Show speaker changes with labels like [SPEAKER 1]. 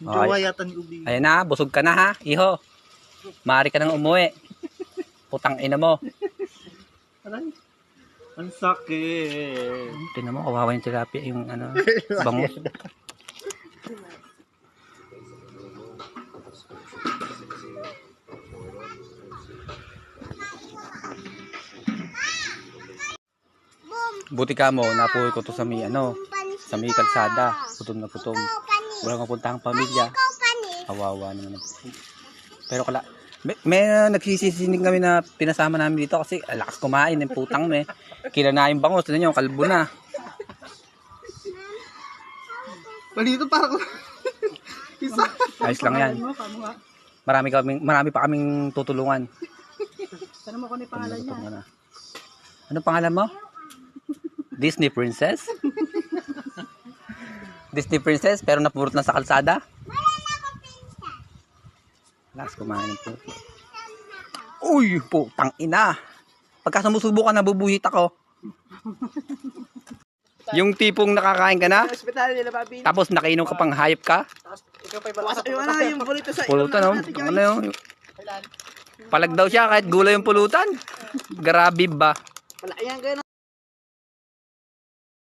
[SPEAKER 1] Jowa yata ni Ubi.
[SPEAKER 2] Ayan na, busog ka na ha, iho. Maaari ka nang umuwi. Putang ina mo.
[SPEAKER 1] Aray. Ang sakit.
[SPEAKER 2] Tingnan mo, kawawa yung tilapia, yung ano, bangus. Buti ka mo, napuwi ko to sa may ano, sa may kalsada. Putom na putom. Walang mapuntahang pamilya. Kawawa naman. Pero may nagsisisinig kami na pinasama namin dito kasi lakas kumain ng putang mo eh. Kila na yung bangus, tignan nyo, kalbo na.
[SPEAKER 1] Palito parang isa.
[SPEAKER 2] Ayos lang yan. Marami pa kaming tutulungan.
[SPEAKER 3] Tanong mo kung ano yung pangalan niya.
[SPEAKER 2] Ano pangalan mo? Disney Princess? Disney Princess pero napurot na sa kalsada? Lakas kumain ng puto. Uy, putang ina. Pagka sumusubo ka, nabubuhit ako. Yung tipong nakakain ka na,
[SPEAKER 3] Hospital nila, Babi.
[SPEAKER 2] tapos nakainom ka pang hayop ka.
[SPEAKER 3] Ikaw pa'y balas. Yung bulito sa
[SPEAKER 2] Pulutan, no? Ano yun? Palag daw siya kahit gulay yung pulutan. Grabe ba?
[SPEAKER 3] Wala yan, gano'n.